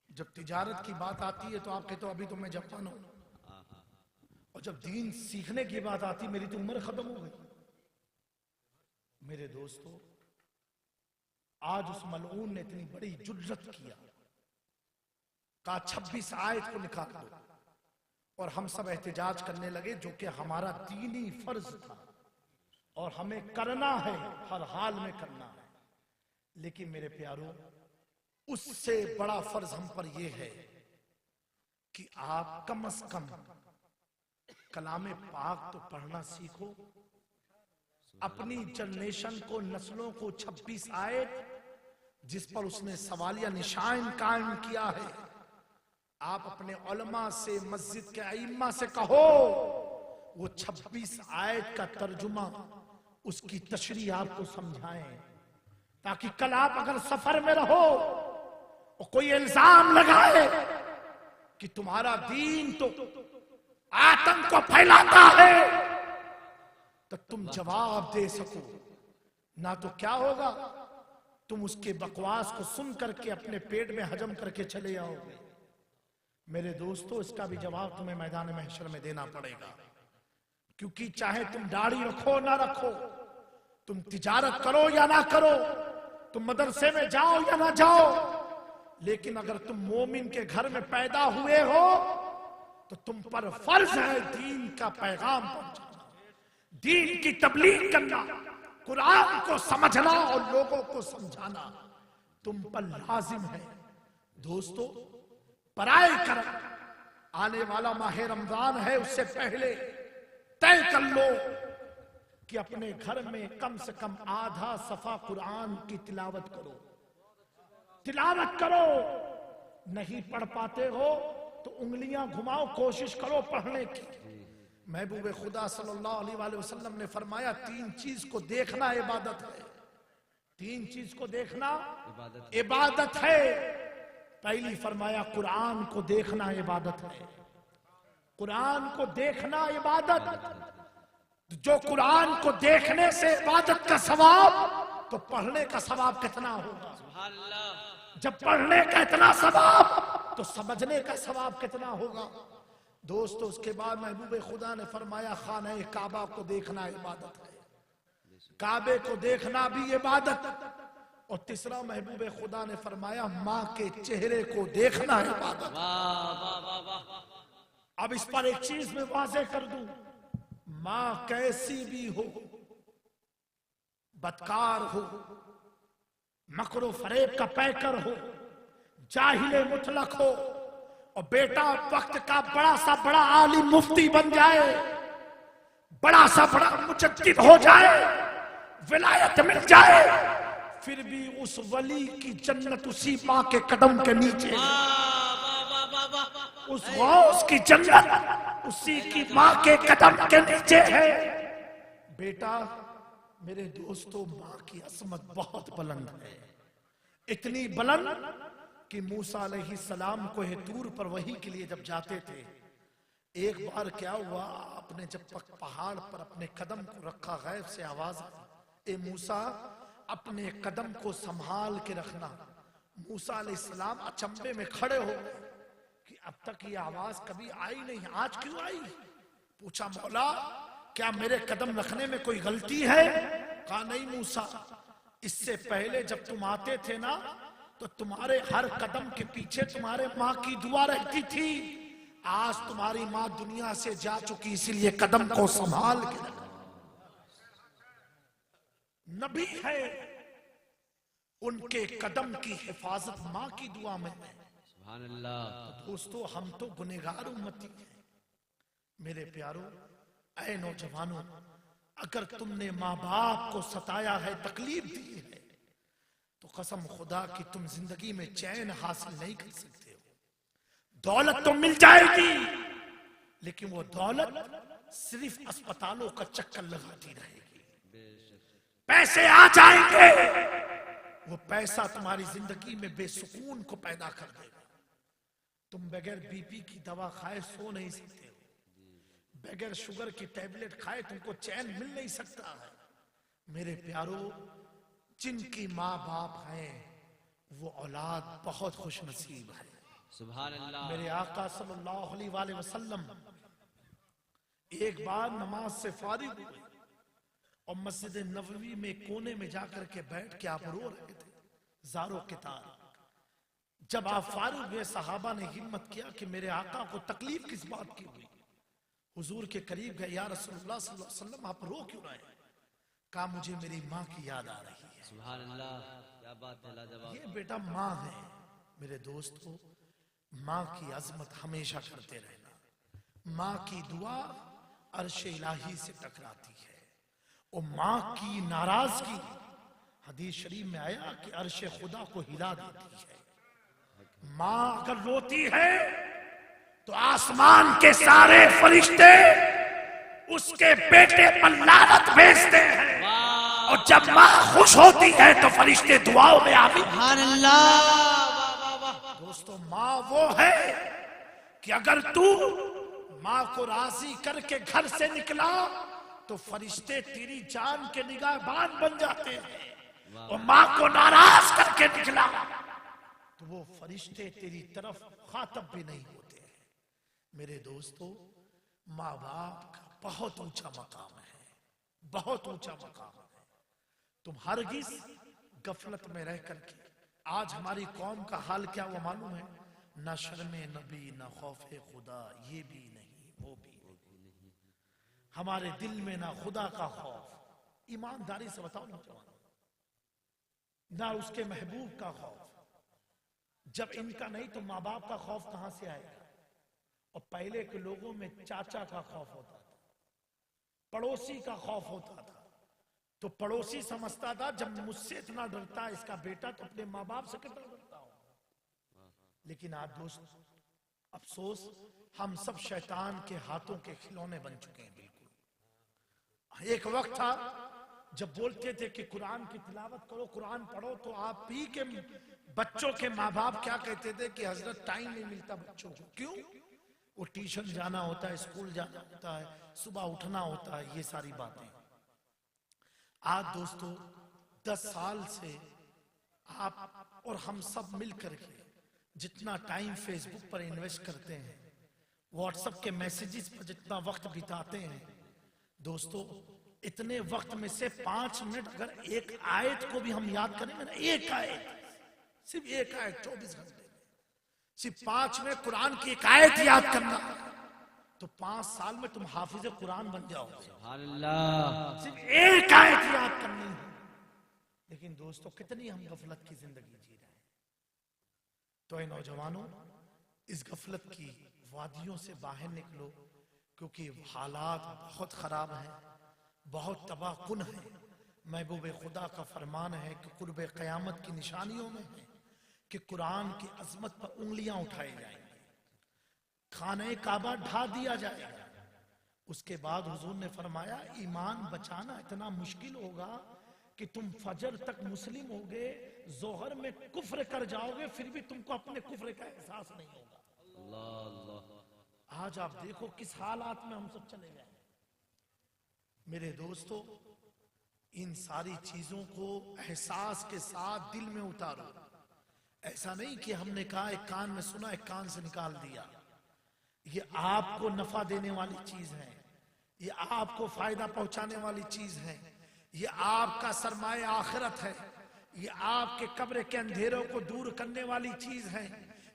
जब तिजारत की बात आती है तो आप कहते हो अभी तो मैं जवान हूं, और जब दीन सीखने की बात आती मेरी तो उम्र खत्म हो गई। मेरे दोस्तों, आज उस मलऊन ने इतनी बड़ी जुर्रत किया, कहा 26 आयत को निकाल दो, और हम सब एहतिजाज करने लगे, जो कि हमारा दीनी फर्ज था और हमें करना है, हर हाल में करना है। लेकिन मेरे प्यारों, उससे बड़ा फर्ज हम पर यह है कि आप कम से कम कलामे पाक तो पढ़ना सीखो। अपनी जनरेशन को, नस्लों को 26 आयत जिस पर उसने सवालिया निशान कायम किया है, आप अपने उलमा से, मस्जिद के अइम्मा से कहो वो 26 आयत का तर्जुमा, उसकी तशरीह आपको समझाएं, ताकि कल आप अगर सफर में रहो और कोई इल्जाम लगाए कि तुम्हारा दीन तो आतंक को फैलाता है, तो तुम जवाब दे सको। ना तो क्या होगा, तुम उसके बकवास को सुन करके अपने पेट में हजम करके चले आओगे। मेरे दोस्तों, इसका भी जवाब तुम्हें मैदान महशर में देना पड़ेगा, क्योंकि चाहे तुम दाढ़ी रखो ना रखो, तुम तिजारत करो या ना करो, तुम मदरसे में जाओ या ना जाओ, लेकिन अगर तुम मोमिन के घर में पैदा हुए हो तो तुम पर फर्ज है दीन का पैगाम पहुंचाना, दीन की तबलीग करना, कुरान को समझना और लोगों को समझाना तुम पर लाजिम है। दोस्तों, पराए कर आने वाला माह रमजान है, उससे पहले तय कर लो कि अपने घर में कम से कम आधा सफा कुरान की तिलावत करो। तिलावत करो, नहीं पढ़ पाते हो तो उंगलियां घुमाओ, कोशिश करो पढ़ने की। महबूब खुदा सल्लल्लाहु अलैहि वसल्लम ने फरमाया, 3 चीज को देखना इबादत है। 3 चीज को देखना इबादत है। पहली फरमाया कुरान को देखना इबादत है। कुरान को देखना इबादत। जो कुरान को देखने से इबादत का सवाब, तो पढ़ने का सवाब कितना होगा। जब पढ़ने का इतना सवाब, तो समझने का सवाब कितना होगा। दोस्तों, उसके बाद महबूब खुदा ने फरमाया, खाना काबा को देखना इबादत है। काबे को देखना भी इबादत। और तीसरा महबूब खुदा ने फरमाया, माँ के चेहरे को देखना इबादत। अब इस पर एक चीज मैं वाज़ेह कर दूं, माँ कैसी भी हो, बदकार हो, मकरो फरेब का पैकर हो, जाहिले मुतलक हो, और बेटा वक्त का बड़ा सा बड़ा आलिम मुफ्ती बन जाए, बड़ा सा बड़ा मुजद्दिद हो जाए, विलायत मिल जाए, फिर भी उस वली की जन्नत उसी माँ के कदम के नीचे, उस गौस की जन्नत उसी की माँ के कदम के नीचे है। बेटा, मेरे दोस्तों, माँ की असमत बहुत बुलंद है। इतनी बुलंद कि मूसा अलैहिस्सलाम को तूर पर वही के लिए जब जाते थे, एक बार क्या हुआ, आपने जब पहाड़ पर अपने कदम को रखा, गैब से आवाज, ए मूसा अपने कदम को संभाल के रखना, मूसा अलैहिस्सलाम अचंभे में खड़े हो गए कि अब तक ये आवाज कभी आई नहीं, आज क्यों आई? पूछा मौला क्या मेरे कदम रखने में कोई गलती है? कहा नहीं मूसा, इससे पहले जब तुम आते थे ना तो तुम्हारे हर कदम के पीछे तुम्हारे माँ की दुआ रहती थी। आज तुम्हारी माँ दुनिया से जा चुकी, इसीलिए कदम को संभाल के रखो। नबी है, उनके कदम की हिफाजत माँ की दुआ में है। सुभान अल्लाह। दोस्तों हम तो गुनहगार उम्मती हैं। मेरे प्यारो, ऐ नौजवानों, अगर तुमने माँ बाप को सताया है, तकलीफ दी है, तो कसम खुदा कि तुम जिंदगी में चैन हासिल नहीं कर सकते हो। दौलत तो मिल जाएगी, लेकिन वो दौलत सिर्फ अस्पतालों का चक्कर लगाती रहेगी। पैसे आ जाएंगे, वो पैसा तुम्हारी जिंदगी में बेसुकून को पैदा कर देगा। तुम बगैर बीपी की दवा खाए सो नहीं सकते हो, बगैर शुगर की टैबलेट खाए तुमको चैन मिल नहीं सकता है। मेरे प्यारो, जिनकी माँ बाप हैं वो औलाद बहुत खुश नसीब है। सुभान अल्लाह। मेरे आका सल्लल्लाहु अलैहि वसल्लम एक बार नमाज से फारिग हुए और मस्जिद नबवी में कोने में जाकर के बैठ के आप रो रहे थे ज़ारो के तार। जब आप फारिग हुए, सहाबा ने हिम्मत किया कि मेरे आका को तकलीफ किस बात की हुई। हुजूर के करीब गए, या रसूलुल्लाह सल्लल्लाहु अलैहि वसल्लम आप रो क्यों रहे? कहा मुझे मेरी माँ की याद आ रही है। सुभान अल्लाह, क्या बात है, लाजवाब। ये बेटा माँ है। मेरे दोस्तों, माँ की अजमत हमेशा करते रहना। माँ की दुआ अर्श इलाही से टकराती है और माँ की नाराजगी हदीस शरीफ में आया कि अर्श खुदा को हिला देती है। माँ अगर रोती है तो आसमान के सारे फरिश्ते उसके बेटे पर लानत भेजते हैं, और जब माँ खुश होती है तो फरिश्ते दुआओं में आमीन। सुभान अल्लाह। वाह वाह वाह। दोस्तों, माँ वो है कि अगर तू माँ को राजी करके घर से निकला तो फरिश्ते तेरी जान के निगाहबान बन जाते हैं, और माँ को नाराज करके निकला तो वो फरिश्ते तेरी तरफ खातब भी नहीं होते हैं। मेरे दोस्तों, माँ बाप का बहुत ऊंचा मकाम है, बहुत ऊंचा मकाम है। तुम हरगिज गफलत में रह करके, आज हमारी कौम का हाल क्या वो मालूम है? न शर्मे नबी, न खौफे खुदा, ये भी नहीं वो भी नहीं। हमारे दिल में ना खुदा का खौफ, ईमानदारी से बताओ नौजवान, ना उसके महबूब का खौफ। जब इनका नहीं तो माँ बाप का खौफ कहां से आएगा? और पहले के लोगों में चाचा का खौफ होता था, पड़ोसी का खौफ होता था। तो पड़ोसी समझता था जब मुझसे इतना डरता है इसका बेटा तो अपने माँ बाप से कितना डरता हो। लेकिन आज दोस्त, अफसोस, हम सब शैतान के हाथों के खिलौने बन चुके हैं। बिल्कुल एक वक्त था जब बोलते थे कि कुरान की तिलावत करो, कुरान पढ़ो, तो आप ही के बच्चों के माँ बाप क्या कहते थे कि हजरत टाइम नहीं मिलता बच्चों को। क्यों? वो ट्यूशन जाना होता है, स्कूल जाना होता है, सुबह उठना होता है, ये सारी बातें। आज दोस्तों 10 साल से आप और हम सब मिल करके जितना टाइम फेसबुक पर इन्वेस्ट करते हैं, व्हाट्सएप के मैसेजेस पर जितना वक्त बिताते हैं, दोस्तों इतने वक्त में से 5 मिनट अगर एक आयत को भी हम याद करेंगे ना, एक आयत, सिर्फ एक आयत 24 घंटे में, सिर्फ 5 मिनट कुरान की एक आयत याद करना, तो 5 साल में तुम हाफिज कुरान बन जाओगे। सुभान अल्लाह। सिर्फ एक आयत याद करनी है। लेकिन दोस्तों कितनी हम गफलत की जिंदगी जी रहे हैं। तो ऐ नौजवानों, इस गफलत की वादियों से बाहर निकलो, क्योंकि हालात बहुत खराब हैं, बहुत तबाहकुन है। महबूब खुदा का फरमान है कि कुर्ब क़यामत की निशानियों में है कि कुरान की अजमत पर उंगलियां उठाई जाएंगी, खाने काबा ढा दिया जाएगा। उसके बाद हुजूर ने फरमाया ईमान बचाना इतना मुश्किल होगा कि तुम फजर तक मुस्लिम होगे, जोहर में कुफ्र कर जाओगे, फिर भी तुमको अपने कुफ्र का एहसास नहीं होगा। अल्लाह अल्लाह। आज आप देखो किस हालात में हम सब चले गए। मेरे दोस्तों, इन सारी चीजों को एहसास के साथ दिल में उतारो। ऐसा नहीं कि हमने कहा एक कान में सुना एक कान से निकाल दिया। ये आपको नफा देने वाली चीज है, ये आपको फायदा पहुंचाने वाली चीज है, ये आपका सरमाए आखिरत है, ये आपके कब्र के अंधेरों को दूर करने वाली चीज है,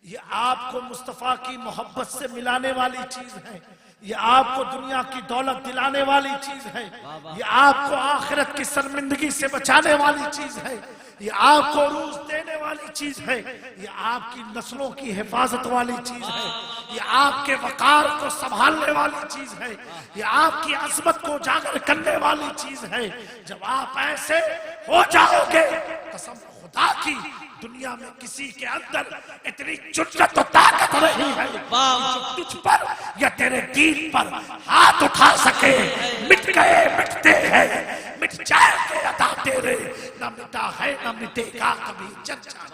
ये आपको मुस्तफा की मोहब्बत से मिलाने वाली चीज है, ये आपको दुनिया की दौलत दिलाने वाली चीज है, ये आपको आखिरत की शर्मिंदगी से बचाने वाली चीज है, ये आपको रूज देने वाली चीज है, ये आपकी नस्लों की हिफाजत वाली चीज है, ये आपके वकार को संभालने वाली चीज है, ये आपकी अजमत को उजागर करने वाली चीज है। जब आप ऐसे हो जाओगे, कसम खुदा की दुनिया में किसी के अंदर इतनी जुर्रत और ताकत नहीं है जो तुझ पर या तेरे दीन पर हाथ उठा सके। मिट गए मिटते हैं, मिट जाएंगे अदा तेरे, न मिटा है न मिटेगा कभी चर्चा।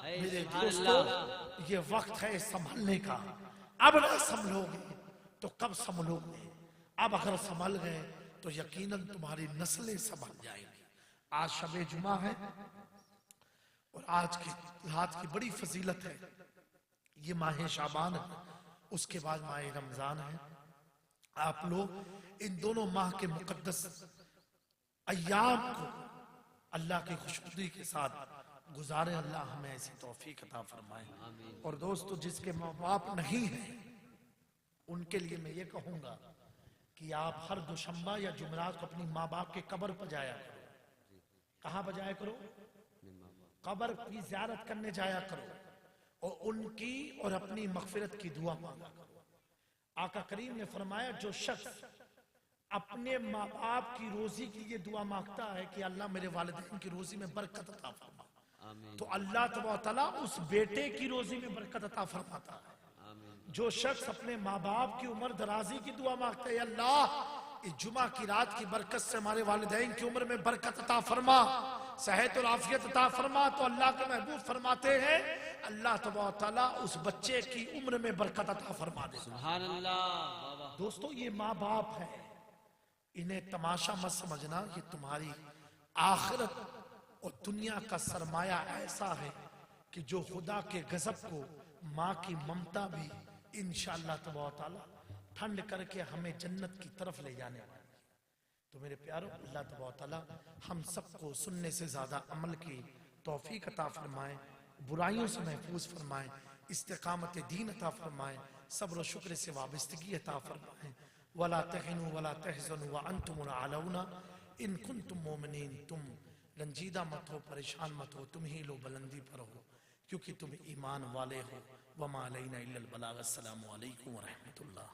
मेरे दोस्तों, ये वक्त है संभलने का। अब ना संभलोगे तो कब संभलोगे? अब अगर संभल गए तो यकीनन तुम्हारी नस्लें संभल जाएंगी। आज शबे जुमा है और आज की रात की बड़ी फजीलत है। ये माह शाबान है, उसके बाद माह रमजान है। आप लोग इन दोनों माह के मुकद्दस अय्याम को अल्लाह की खुशनुदी के साथ गुजारे। अल्लाह हमें ऐसी तौफीक अता फरमाए। और दोस्तों, जिसके माँ बाप नहीं है उनके लिए मैं ये कहूंगा कि आप हर दुशंबा या जुमरात को अपनी माँ बाप के कब्र पर जाया करो। कहाँ पर जाया करो? कब्र की ज़ियारत करने जाया करो और उनकी और अपनी मग़फ़िरत की दुआ मांगा करो। आका करीम ने फरमाया, जो शख्स अपने माँ बाप की रोजी के लिए दुआ मांगता है कि अल्लाह मेरे वालिदैन की रोजी में बरकत अता फरमा, तो अल्लाह तबारक व तआला उस बेटे की रोजी में बरकत अता फरमाता है। जो शख्स अपने माँ बाप की उम्र दराजी की दुआ मांगता है, अल्लाह इस जुमा की रात की बरकत से हमारे वालिदैन की उम्र में बरकत अता फरमा, सेहत और आफियत अता फरमा, तो अल्लाह के महबूब फरमाते हैं अल्लाह तबारक व तआला उस बच्चे की उम्र में बरकत अता फरमा दे। सुभान अल्लाह। दोस्तों, ये माँ बाप है, इन्हें तमाशा मत समझना। ये तुम्हारी आखिरत और दुनिया का सरमाया ऐसा है कि जो खुदा के गजब को माँ की ममता भी इंशाअल्लाह तबारक व तआला ठंड करके हमें जन्नत की तरफ ले जाने वाली है। तो मेरे प्यारों, अल्लाह तबारक व तआला हम सबको सुनने से ज्यादा अमल की तौफीक अता फरमाए, बुराइयों से महफूज फरमाए, इस्तिकामत दीन अता फरमाए, सब्र और शुक्र से वाबस्तगी अता फरमाए। वला तहिनु वला तहज़नु व अंतुमुल आलौना इन कुंतुम मोमिनीन। तुम रंजीदा मत हो, परेशान मत हो, तुम ही लो बुलंदी पर हो, क्योंकि तुम ईमान वाले हो। वमा अलैना इल्लल बलाग। अस्सलामु अलैकुम व रहमतुल्लाह।